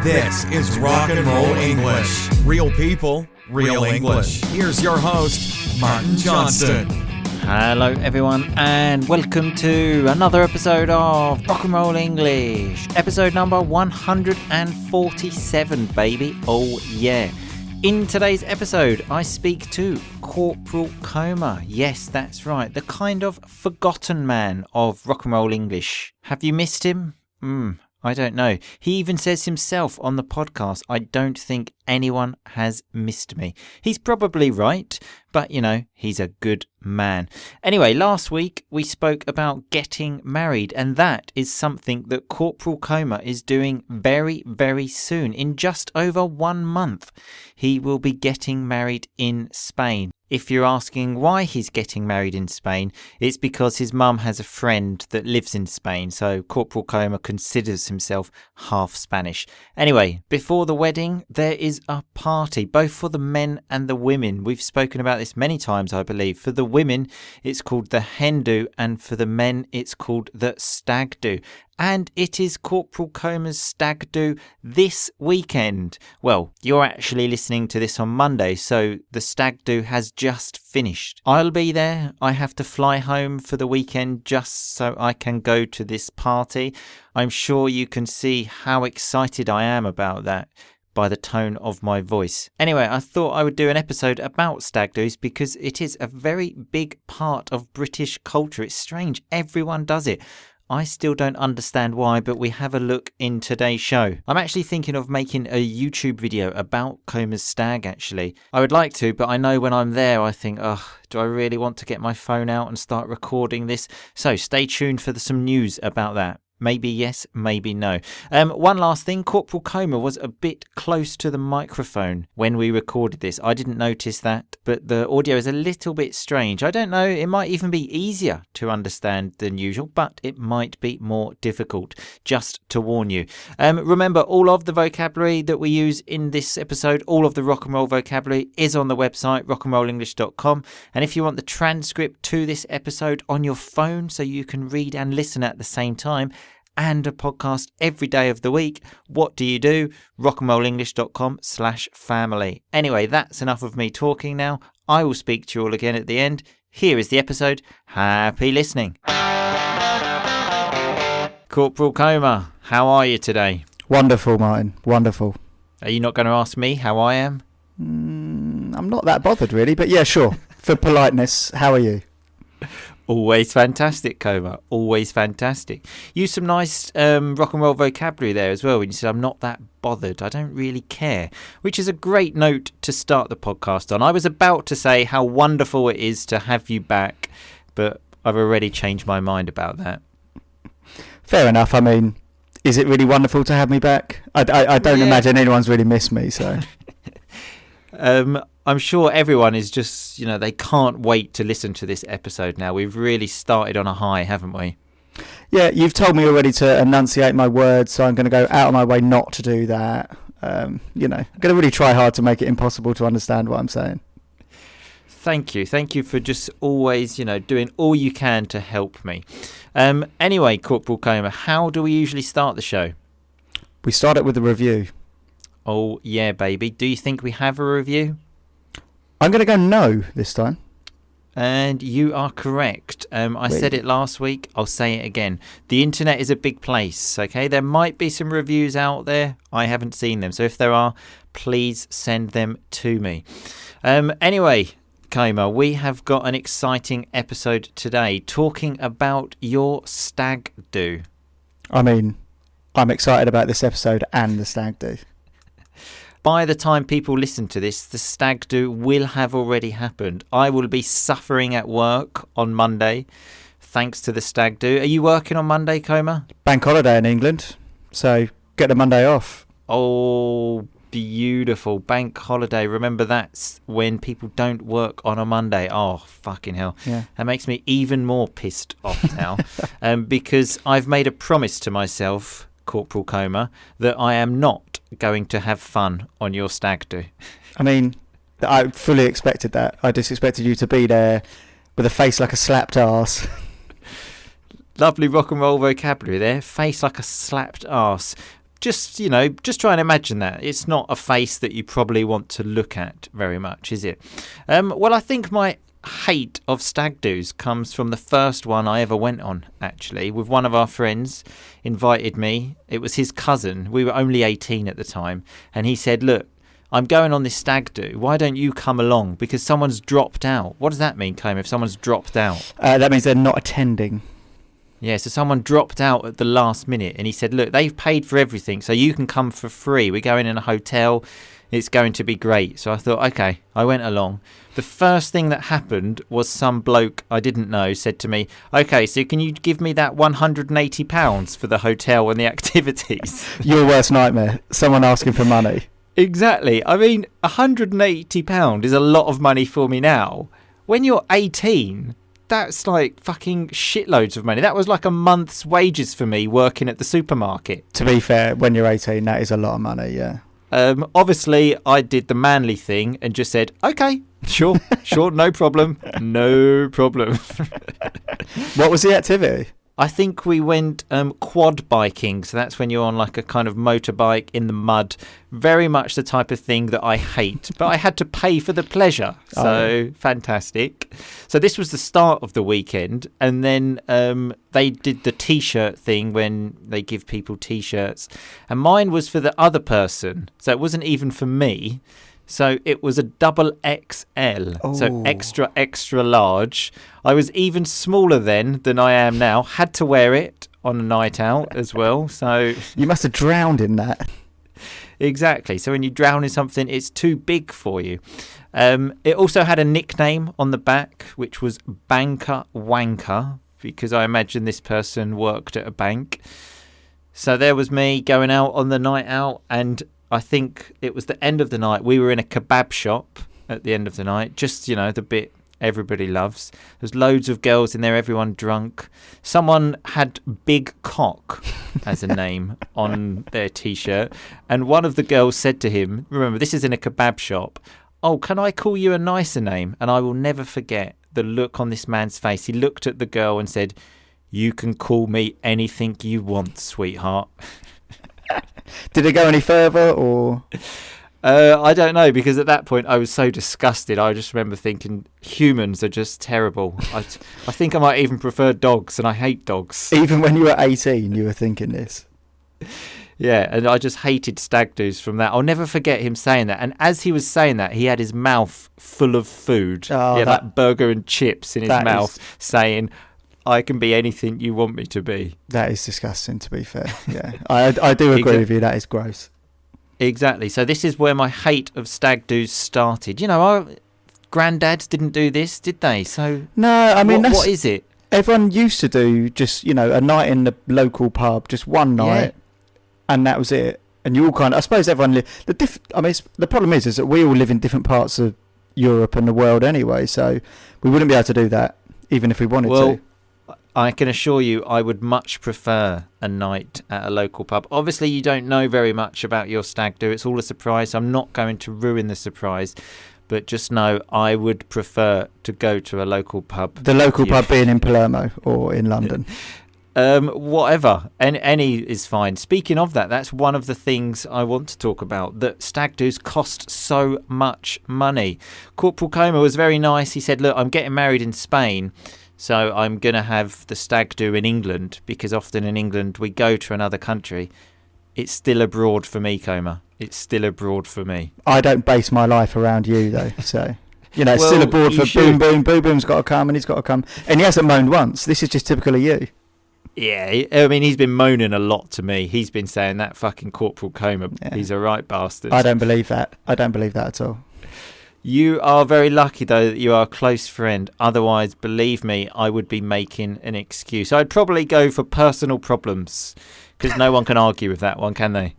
This is Rock and Roll English. Real people, real English. Here's your host, Martin Johnston. Hello everyone and welcome to another episode of Rock and Roll English. Episode number 147, baby. Oh yeah. In today's episode, I speak to Corporal Coma. Yes, that's right. The kind of forgotten man of Rock and Roll English. Have you missed him? I don't know. He even says himself on the podcast, I don't think anyone has missed me. He's probably right, but he's a good man. Anyway, last week we spoke about getting married, and that is something that Corporal Coma is doing very, very soon. In just over 1 month, he will be getting married in Spain. If you're asking why he's getting married in Spain, it's because his mum has a friend that lives in Spain, so Corporal Coma considers himself half Spanish. Anyway, before the wedding, there is a party, both for the men and the women. We've spoken about this many times, I believe. For the women, it's called the hen do, and for the men, it's called the stag do. And it is Corporal Coma's stag do this weekend. Well, you're actually listening to this on Monday, so the stag do has just finished. I'll be there. I have to fly home for the weekend just so I can go to this party. I'm sure you can see how excited I am about that by the tone of my voice. Anyway, I thought I would do an episode about stag do's because it is a very big part of British culture. It's strange. Everyone does it. I still don't understand why, but we have a look in today's show. I'm actually thinking of making a YouTube video about Coma's stag, actually. I would like to, but I know when I'm there, I think, do I really want to get my phone out and start recording this? So stay tuned for some news about that. Maybe yes, maybe no. One last thing, Corporal Coma was a bit close to the microphone when we recorded this. I didn't notice that, but the audio is a little bit strange. I don't know, it might even be easier to understand than usual, but it might be more difficult, just to warn you. Remember, all of the vocabulary that we use in this episode, all of the rock and roll vocabulary is on the website, rockandrollenglish.com. And if you want the transcript to this episode on your phone so you can read and listen at the same time, and a podcast every day of the week, what do? rockandrollenglish.com/family. Anyway, that's enough of me talking now. I will speak to you all again at the end. Here is the episode. Happy listening. Corporal Coma, how are you today? Wonderful, Martin. Wonderful. Are you not going to ask me how I am? I'm not that bothered, really, but yeah, sure. For politeness, how are you? Always fantastic, Coma. Always fantastic. Used some nice rock and roll vocabulary there as well when you said I'm not that bothered. I don't really care, which is a great note to start the podcast on. I was about to say how wonderful it is to have you back, but I've already changed my mind about that. Fair enough. I mean, is it really wonderful to have me back? I don't imagine anyone's really missed me, so... I'm sure everyone is just, they can't wait to listen to this episode now. We've really started on a high, haven't we? Yeah, you've told me already to enunciate my words, so I'm going to go out of my way not to do that. I'm going to really try hard to make it impossible to understand what I'm saying. Thank you. Thank you for just always, doing all you can to help me. Anyway, Corporal Coma, how do we usually start the show? We start it with a review. Oh, yeah, baby. Do you think we have a review? I'm going to go no this time. And you are correct. I said it last week. I'll say it again. The internet is a big place, okay? There might be some reviews out there. I haven't seen them. So if there are, please send them to me. Anyway, Coma, we have got an exciting episode today talking about your stag do. I mean, I'm excited about this episode and the stag do. By the time people listen to this, the stag do will have already happened. I will be suffering at work on Monday, thanks to the stag do. Are you working on Monday, Coma? Bank holiday in England, so get the Monday off. Oh, beautiful. Bank holiday. Remember, that's when people don't work on a Monday. Oh, fucking hell. Yeah. That makes me even more pissed off now because I've made a promise to myself, Corporal Coma, that I am not going to have fun on your stag do. I mean, I fully expected that. I just expected you to be there with a face like a slapped arse. Lovely rock and roll vocabulary there. Face like a slapped arse. just try and imagine that. It's not a face that you probably want to look at very much, is it? Well, I think my hate of stag do's comes from the first one I ever went on, actually, with one of our friends invited me. It was his cousin. We were only 18 at the time. And he said, look, I'm going on this stag do. Why don't you come along? Because someone's dropped out. What does that mean, Clem, if someone's dropped out? That means they're not attending. Yeah, so someone dropped out at the last minute. And he said, look, they've paid for everything, so you can come for free. We're going in a hotel. It's going to be great. So I thought, okay, I went along. The first thing that happened was some bloke I didn't know said to me, okay, so can you give me that £180 for the hotel and the activities? Your worst nightmare. Someone asking for money. Exactly. I mean, £180 is a lot of money for me now. When you're 18, that's like fucking shitloads of money. That was like a month's wages for me working at the supermarket. To be fair, when you're 18, that is a lot of money, yeah. Obviously, I did the manly thing and just said, okay, sure, no problem. What was the activity? I think we went quad biking. So that's when you're on like a kind of motorbike in the mud. Very much the type of thing that I hate. But I had to pay for the pleasure. So fantastic. So this was the start of the weekend. And then they did the T-shirt thing when they give people T-shirts. And mine was for the other person. So it wasn't even for me. So it was a double XL, so extra large. I was even smaller then than I am now. Had to wear it on a night out as well. So you must have drowned in that. Exactly. So when you drown in something, it's too big for you. It also had a nickname on the back, which was Banker Wanker, because I imagine this person worked at a bank. So there was me going out on the night out, and I think it was the end of the night. We were in a kebab shop at the end of the night. Just, the bit everybody loves. There's loads of girls in there, everyone drunk. Someone had Big Cock as a name on their T-shirt. And one of the girls said to him, remember, this is in a kebab shop, oh, can I call you a nicer name? And I will never forget the look on this man's face. He looked at the girl and said, you can call me anything you want, sweetheart. Did it go any further, or? I don't know, because at that point I was so disgusted. I just remember thinking humans are just terrible. I think I might even prefer dogs, and I hate dogs. Even when you were 18, you were thinking this? Yeah, and I just hated stag do's from that. I'll never forget him saying that. And as he was saying that, he had his mouth full of food. He had that burger and chips in his mouth, saying, I can be anything you want me to be. That is disgusting, to be fair. Yeah, I do agree with you. That is gross. Exactly. So this is where my hate of stag do's started. Our granddads didn't do this, did they? So no, I mean, what is it? Everyone used to do just, a night in the local pub, just one night, and that was it. And you all kind of, I suppose everyone the problem is that we all live in different parts of Europe and the world anyway, so we wouldn't be able to do that even if we wanted to. I can assure you I would much prefer a night at a local pub. Obviously, you don't know very much about your stag do. It's all a surprise. I'm not going to ruin the surprise. But just know I would prefer to go to a local pub. The local pub being in Palermo or in London? Whatever. Any is fine. Speaking of that, that's one of the things I want to talk about, that stag do's cost so much money. Corporal Coma was very nice. He said, look, I'm getting married in Spain, so I'm going to have the stag do in England, because often in England we go to another country. It's still abroad for me, Coma. It's still abroad for me. I don't base my life around you, though, so... it's still abroad for Boom Boom. Boom Boom's got to come, and he's got to come. And he hasn't moaned once. This is just typical of you. Yeah, I mean, he's been moaning a lot to me. He's been saying that fucking Corporal Coma, he's a right bastard. I don't believe that. I don't believe that at all. You are very lucky, though, that you are a close friend. Otherwise, believe me, I would be making an excuse. I'd probably go for personal problems, because no one can argue with that one, can they?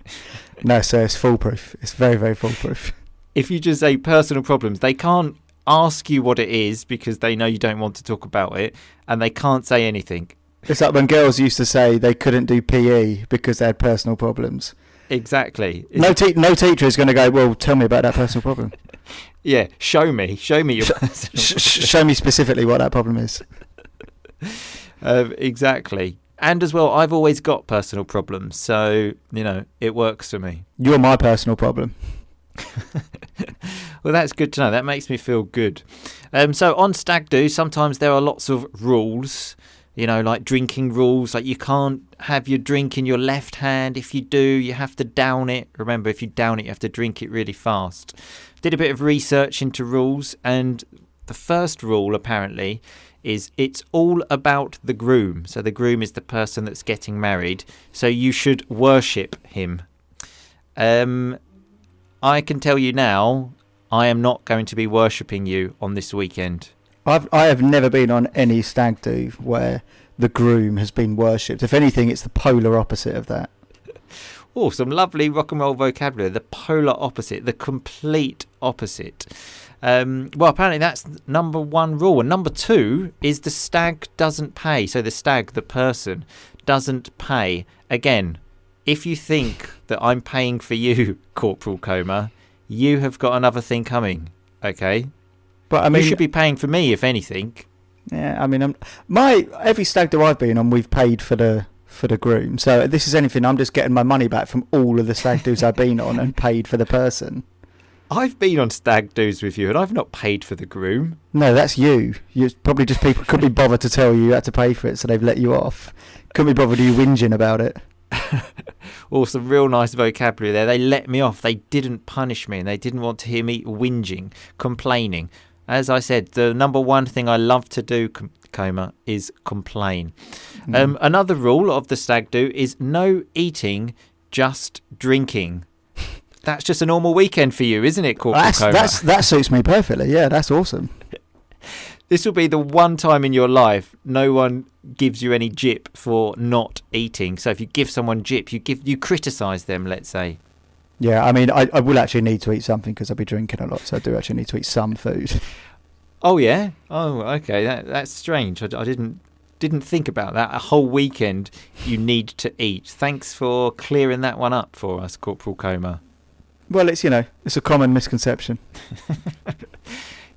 No, sir, it's foolproof. It's very, very foolproof. If you just say personal problems, they can't ask you what it is because they know you don't want to talk about it, and they can't say anything. It's like when girls used to say they couldn't do PE because they had personal problems. Exactly. No teacher is going to go, well, tell me about that personal problem. Yeah, show me your show me specifically what that problem is. Exactly. And as well, I've always got personal problems, so, it works for me. You're my personal problem. Well, that's good to know. That makes me feel good. So on Stag Do, sometimes there are lots of rules, like drinking rules. Like you can't have your drink in your left hand. If you do, you have to down it. Remember, if you down it, you have to drink it really fast. Did a bit of research into rules, and the first rule, apparently, is it's all about the groom. So the groom is the person that's getting married. So you should worship him. I can tell you now, I am not going to be worshipping you on this weekend. I have never been on any stag do where the groom has been worshipped. If anything, it's the polar opposite of that. Oh, some lovely rock and roll vocabulary. The polar opposite, the complete opposite. Well, apparently that's number one rule. And number two is the stag doesn't pay. So the stag, the person, doesn't pay. Again, if you think that I'm paying for you, Corporal Coma, you have got another thing coming, okay? But I mean, you should be paying for me, if anything. Yeah, I mean, every stag do I've been on, we've paid for the groom. So this is anything, I'm just getting my money back from all of the stag do's I've been on and paid for the person. I've been on stag do's with you and I've not paid for the groom. No, that's you. You probably just people couldn't be bothered to tell you had to pay for it, so they've let you off. Couldn't be bothered you whinging about it. Oh, some real nice vocabulary there. They let me off. They didn't punish me and they didn't want to hear me whinging, complaining. As I said, the number one thing I love to do, Coma, is complain. Another rule of the stag do is no eating, just drinking. That's just a normal weekend for you, isn't it, Corporal Coma? That suits me perfectly. Yeah, that's awesome. This will be the one time in your life no one gives you any jip for not eating. So if you give someone jip, you criticise them, let's say. Yeah, I mean, I will actually need to eat something because I'll be drinking a lot, so I do actually need to eat some food. Oh, yeah? Oh, okay. That's strange. I didn't think about that. A whole weekend you need to eat. Thanks for clearing that one up for us, Corporal Coma. Well, it's a common misconception.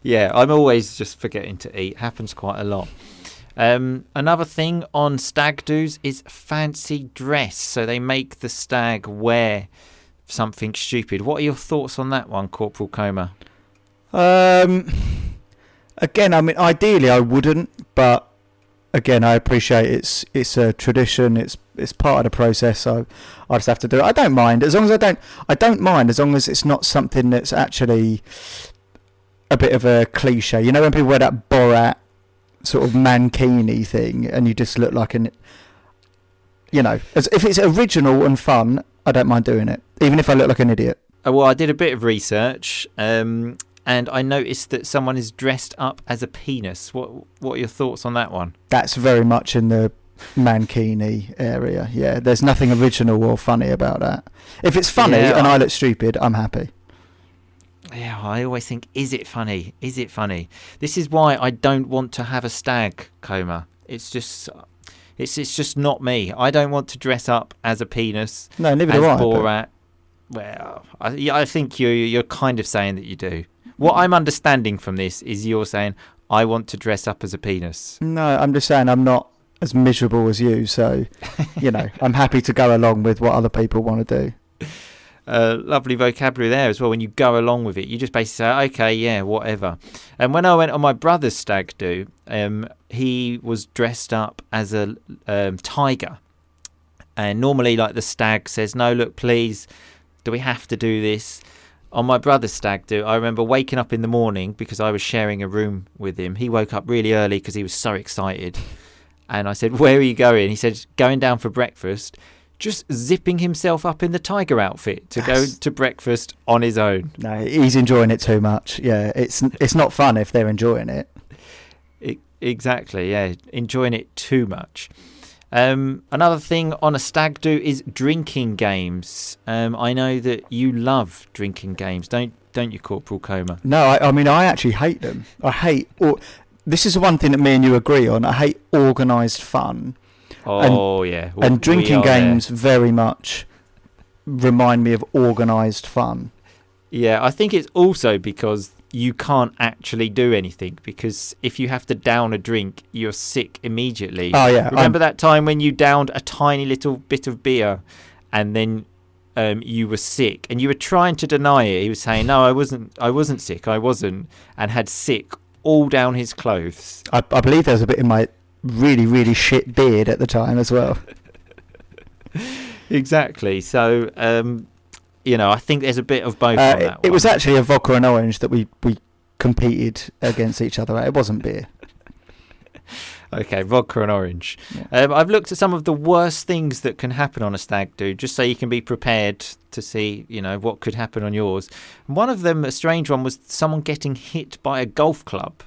Yeah, I'm always just forgetting to eat. Happens quite a lot. Another thing on stag do's is fancy dress. So they make the stag wear something stupid. What are your thoughts on that one, Corporal Coma? Again, I mean, ideally I wouldn't, but again, I appreciate it's a tradition. It's part of the process. So I just have to do it. I don't mind as long as I don't mind as long as it's not something that's actually a bit of a cliche. You know when people wear that Borat sort of mankini thing and you just look like if it's original and fun, I don't mind doing it, even if I look like an idiot. Well, I did a bit of research and I noticed that someone is dressed up as a penis. What are your thoughts on that one? That's very much in the mankini area. Yeah, there's nothing original or funny about that. If it's funny and I look stupid, I'm happy. Yeah, I always think, is it funny? Is it funny? This is why I don't want to have a stag, Coma. It's just not me. I don't want to dress up as a penis. No, neither do I. Borat. Well, I think you're kind of saying that you do. What I'm understanding from this is you're saying, I want to dress up as a penis. No, I'm just saying I'm not as miserable as you, so, I'm happy to go along with what other people want to do. Lovely vocabulary there as well. When you go along with it, you just basically say, okay, yeah, whatever. And when I went on my brother's stag do, he was dressed up as a tiger. And normally, like, the stag says, no, look, please, do we have to do this? On my brother's stag do, I remember waking up in the morning because I was sharing a room with him. He woke up really early because he was so excited. And I said, where are you going? He said, going down for breakfast. Just zipping himself up in the tiger outfit to go to breakfast on his own. No, he's enjoying it too much. Yeah, it's not fun if they're enjoying it. Exactly, yeah, enjoying it too much. Another thing on a stag do is drinking games. I know that you love drinking games, don't you, Corporal Coma? No, I mean, I actually hate them. This is the one thing that me and you agree on. I hate organised fun. Oh, yeah. And drinking games very much remind me of organised fun. Yeah, I think it's also because you can't actually do anything, because if you have to down a drink, you're sick immediately. Oh yeah. Remember that time when you downed a tiny little bit of beer and then you were sick and you were trying to deny it? He was saying, no, I wasn't sick, and had sick all down his clothes. I believe there was a bit in my really, really shit beard at the time as well. Exactly. So, I think there's a bit of both on that one. It was actually a vodka and orange that we competed against each other at. It wasn't beer. Okay, vodka and orange. Yeah. I've looked at some of the worst things that can happen on a stag do, just so you can be prepared to see, what could happen on yours. And one of them, a strange one, was someone getting hit by a golf club.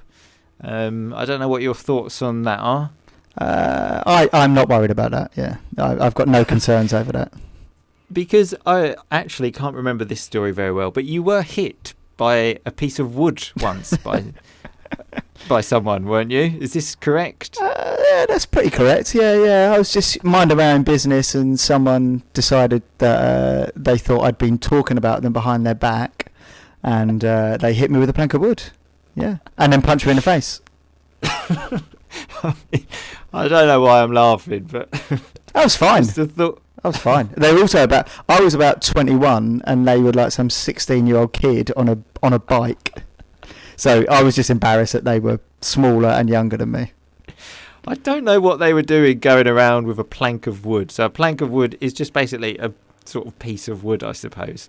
I don't know what your thoughts on that are. I'm not worried about that. Yeah, I've got no concerns over that. Because I actually can't remember this story very well, but you were hit by a piece of wood once by someone, weren't you? Is this correct? Yeah, that's pretty correct. Yeah. I was just minding my own business, and someone decided that they thought I'd been talking about them behind their back, and they hit me with a plank of wood. Yeah, and then punched me in the face. I don't know why I'm laughing, but that was fine. I was fine. They were also I was about 21, and they were like some 16-year-old kid on a bike. So I was just embarrassed that they were smaller and younger than me. I don't know what they were doing going around with a plank of wood. So a plank of wood is just basically a sort of piece of wood, I suppose.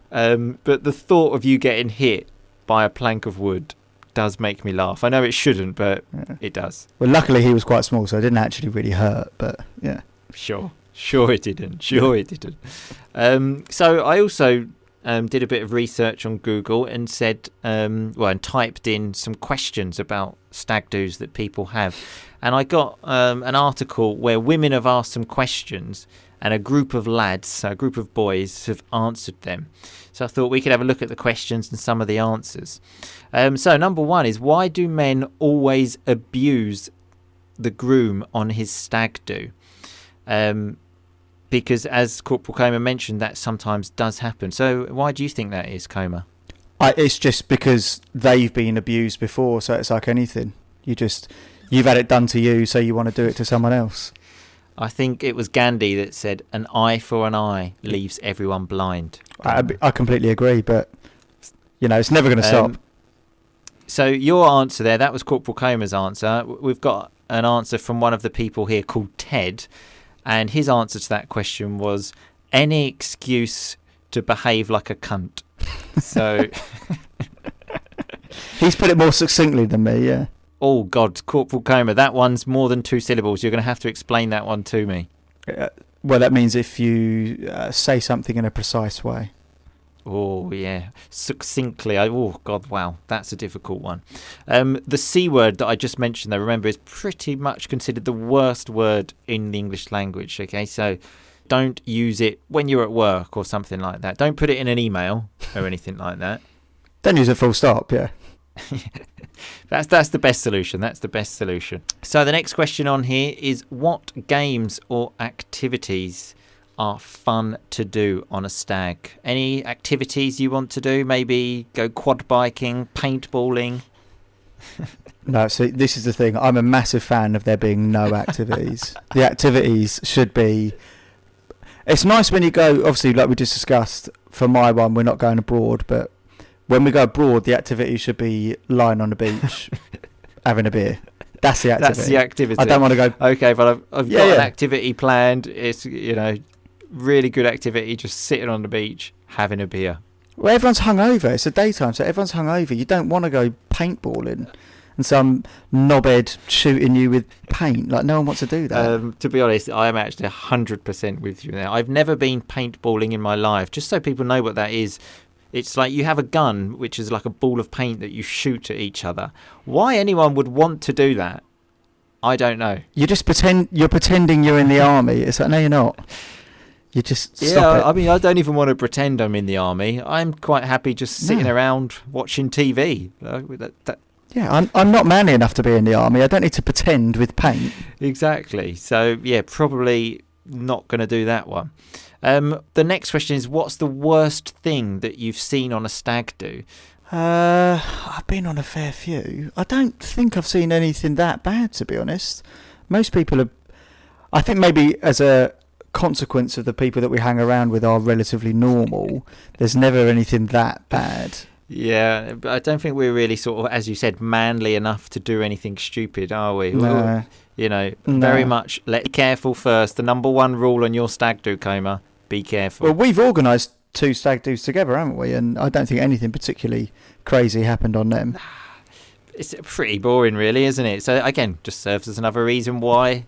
But the thought of you getting hit by a plank of wood does make me laugh. I know it shouldn't, but it does. Well, luckily he was quite small, so it didn't actually really hurt. But yeah, sure it didn't. It didn't. So I also did a bit of research on Google and said, and typed in some questions about stag do's that people have, and I got an article where women have asked some questions, and a group of lads, so a group of boys, have answered them. So I thought we could have a look at the questions and some of the answers. So number one is, why do men always abuse the groom on his stag do? Because as Corporal Comer mentioned, that sometimes does happen. So why do you think that is, Comer? It's just because they've been abused before, so it's like anything. You've had it done to you, so you want to do it to someone else. I think it was Gandhi that said, an eye for an eye leaves everyone blind. I completely agree, but it's never going to stop. So your answer there, that was Corporal Comer's answer. We've got an answer from one of the people here called Ted, and his answer to that question was, any excuse to behave like a cunt. So he's put it more succinctly than me, yeah. Oh, God, Corporal Comer, that one's more than 2 syllables. You're going to have to explain that one to me. Well, that means if you say something in a precise way. Oh, yeah. Succinctly. Oh, God, wow. That's a difficult one. The C word that I just mentioned, though, remember, is pretty much considered the worst word in the English language, okay? So don't use it when you're at work or something like that. Don't put it in an email or anything like that. Don't use a full stop, yeah. That's the best solution. That's the best solution. So the next question on here is, what games or activities are fun to do on a stag? Any activities you want to do? Maybe go quad biking, paintballing? No, so this is the thing. I'm a massive fan of there being no activities. The activities should be... It's nice when you go, obviously, like we just discussed, for my one, we're not going abroad, but when we go abroad, the activity should be lying on the beach, having a beer. That's the activity. That's the activity. I don't want to go... Okay, but I've got an activity planned. It's, really good activity, just sitting on the beach, having a beer. Well, everyone's hungover. It's a daytime, so everyone's hungover. You don't want to go paintballing and some knobhead shooting you with paint. Like, no one wants to do that. To be honest, I am actually 100% with you there. I've never been paintballing in my life, just so people know what that is. It's like you have a gun, which is like a ball of paint that you shoot at each other. Why anyone would want to do that, I don't know. You're pretending you're in the army. It's like, no, you're not. You just stop it. I mean, I don't even want to pretend I'm in the army. I'm quite happy just sitting around watching TV. Yeah, I'm not manly enough to be in the army. I don't need to pretend with paint. Exactly. So, yeah, probably not going to do that one. The next question is, what's the worst thing that you've seen on a stag do? I've been on a fair few. I don't think I've seen anything that bad, to be honest. Most people are... I think maybe as a consequence of the people that we hang around with are relatively normal, there's never anything that bad. Yeah, but I don't think we're really sort of, as you said, manly enough to do anything stupid, are we? No. Very much, be careful first. The number one rule on your stag do, Comer, be careful. Well, we've organised 2 stag do's together, haven't we? And I don't think anything particularly crazy happened on them. It's pretty boring, really, isn't it? So, again, just serves as another reason why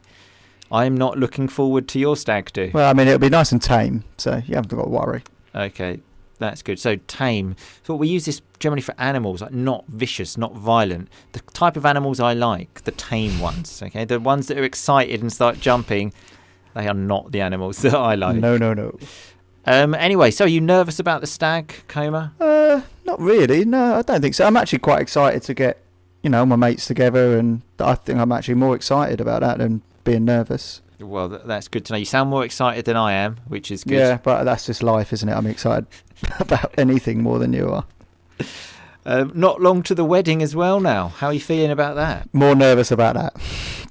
I'm not looking forward to your stag do. Well, I mean, it'll be nice and tame, so you haven't got to worry. Okay, that's good. So, tame. So, we use this generally for animals, like not vicious, not violent. The type of animals I like, the tame ones, okay? The ones that are excited and start jumping, they are not the animals that I like. No. Anyway, so are you nervous about the stag, Comer? Not really. No, I don't think so. I'm actually quite excited to get, my mates together, and I think I'm actually more excited about that than being nervous. Well, that's good to know. You sound more excited than I am, which is good. Yeah, but that's just life, isn't it? I'm excited about anything more than you are. Not long to the wedding as well now. How are you feeling about that? More nervous about that.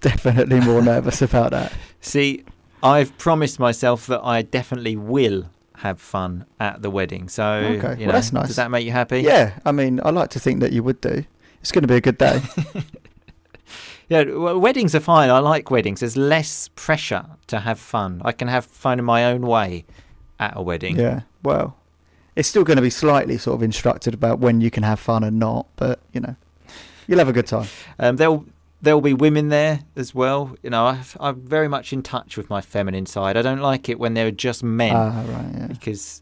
Definitely more nervous about that. See, I've promised myself that I definitely will have fun at the wedding. So, okay. Well, that's nice. Does that make you happy? Yeah, I mean, I like to think that you would do. It's going to be a good day. Yeah, well, weddings are fine. I like weddings. There's less pressure to have fun. I can have fun in my own way at a wedding. Yeah, well, it's still going to be slightly sort of instructed about when you can have fun and not, but, you'll have a good time. There'll be women there as well. I'm very much in touch with my feminine side. I don't like it when there are just men. Right, yeah. Because,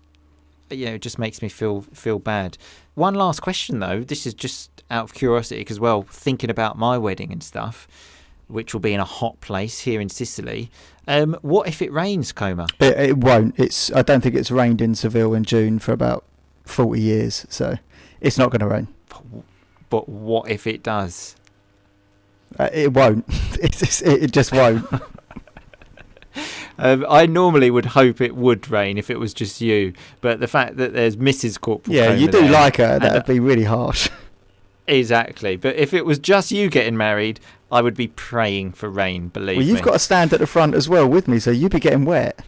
it just makes me feel bad. One last question, though. This is just out of curiosity, because, well, thinking about my wedding and stuff, which will be in a hot place here in Sicily. What if it rains, Comer? It won't. I don't think it's rained in Seville in June for about 40 years, so it's not going to rain. But what if it does? It won't. It just won't. I normally would hope it would rain if it was just you, but the fact that there's Mrs. Corporal yeah, Comer you do there, like her. That'd be really harsh. Exactly. But if it was just you getting married, I would be praying for rain, believe me. Well, you've got to stand at the front as well with me, so you'd be getting wet.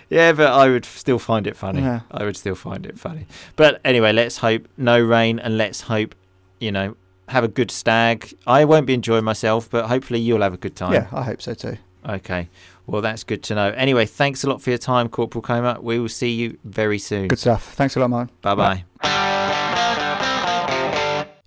Yeah, but I would still find it funny. Yeah. I would still find it funny. But anyway, let's hope no rain, and let's hope, have a good stag. I won't be enjoying myself, but hopefully you'll have a good time. Yeah, I hope so too. Okay. Well, that's good to know. Anyway, thanks a lot for your time, Corporal Comer. We will see you very soon. Good stuff. Thanks a lot, Mark. Bye-bye.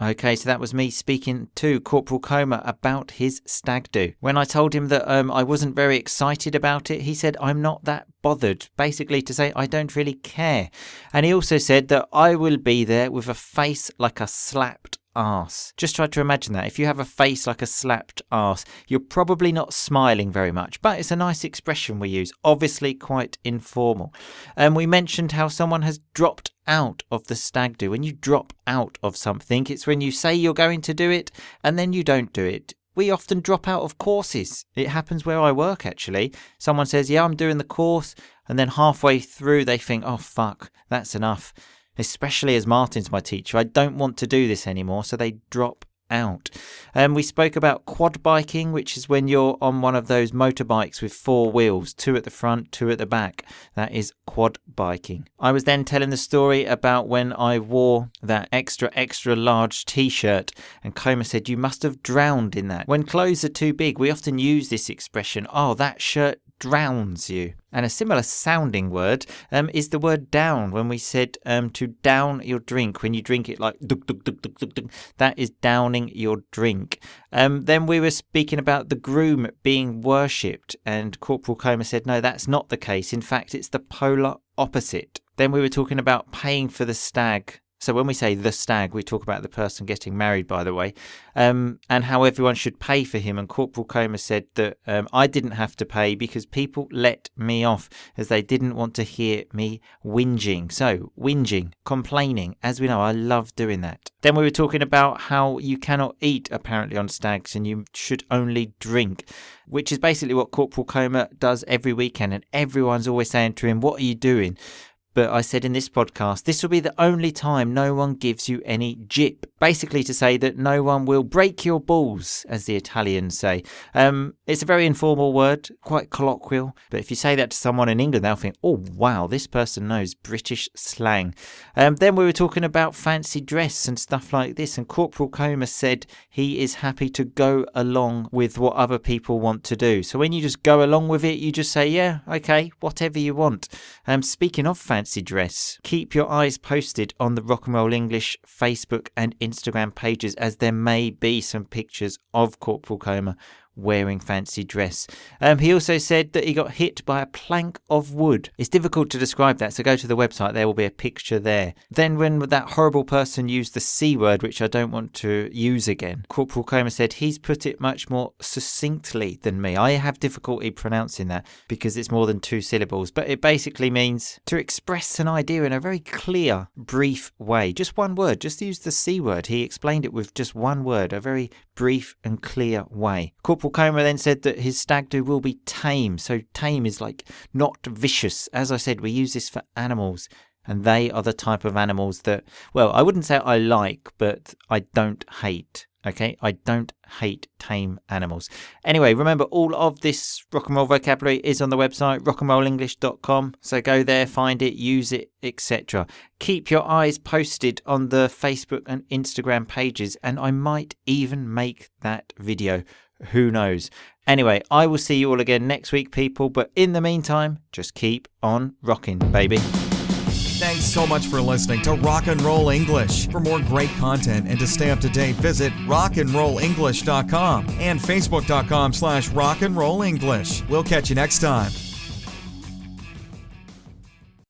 Okay, so that was me speaking to Corporal Comer about his stag do. When I told him that I wasn't very excited about it, he said, I'm not that bothered. Basically to say, I don't really care. And he also said that I will be there with a face like a slapped arse. Just try to imagine that. If you have a face like a slapped arse, you're probably not smiling very much, but it's a nice expression we use, obviously quite informal. And we mentioned how someone has dropped out of the stag do. When you drop out of something, it's when you say you're going to do it and then you don't do it. We often drop out of courses. It happens where I work, actually. Someone says, yeah, I'm doing the course, and then halfway through they think, oh fuck, that's enough. Especially as Martin's my teacher, I don't want to do this anymore, so they drop out. We spoke about quad biking, which is when you're on one of those motorbikes with 4 wheels, 2 at the front, 2 at the back. That is quad biking. I was then telling the story about when I wore that extra large t-shirt, and Comer said, you must have drowned in that. When clothes are too big, we often use this expression, oh, that shirt drowns you. And a similar sounding word is the word down, when we said to down your drink, when you drink it like duk, duk, duk, duk, duk, duk, that is downing your drink. Then we were speaking about the groom being worshipped, and Corporal Comer said, no, that's not the case. In fact, it's the polar opposite. Then we were talking about paying for the stag. So when we say the stag, we talk about the person getting married, by the way, and how everyone should pay for him. And Corporal Comer said that I didn't have to pay because people let me off as they didn't want to hear me whinging. So whinging, complaining, as we know, I love doing that. Then we were talking about how you cannot eat apparently on stags and you should only drink, which is basically what Corporal Comer does every weekend. And everyone's always saying to him, what are you doing? but I said in this podcast, this will be the only time no one gives you any jip. Basically to say that no one will break your balls, as the Italians say. It's a very informal word, quite colloquial, but if you say that to someone in England, they'll think, oh wow, this person knows British slang. Then we were talking about fancy dress and stuff like this, and Corporal Comer said he is happy to go along with what other people want to do. So when you just go along with it, you just say, yeah, okay, whatever you want. Speaking of fancy dress, keep your eyes posted on the RnR English Facebook and Instagram pages, as there may be some pictures of Corporal Comer wearing fancy dress. He also said that he got hit by a plank of wood. It's difficult to describe that, so go to the website, there will be a picture there. Then when that horrible person used the C word, which I don't want to use again, Corporal Comer said he's put it much more succinctly than me. I have difficulty pronouncing that because it's more than 2 syllables, but it basically means to express an idea in a very clear, brief way. Just one word, just use the C word. He explained it with just one word, a very brief and clear way. Corporal Comer then said that his stag do will be tame. So tame is like not vicious. As I said, we use this for animals, and they are the type of animals that, well, I wouldn't say I like, but I don't hate. Okay, I don't hate tame animals. Anyway, remember, all of this rock and roll vocabulary is on the website, rockandrollenglish.com. So go there, find it, use it, etc. Keep your eyes posted on the Facebook and Instagram pages, and I might even make that video. Who knows? Anyway, I will see you all again next week, people. But in the meantime, just keep on rocking, baby. Thanks so much for listening to RnR English. For more great content and to stay up to date, visit rockandrollenglish.com and facebook.com/rockandrollenglish. We'll catch you next time.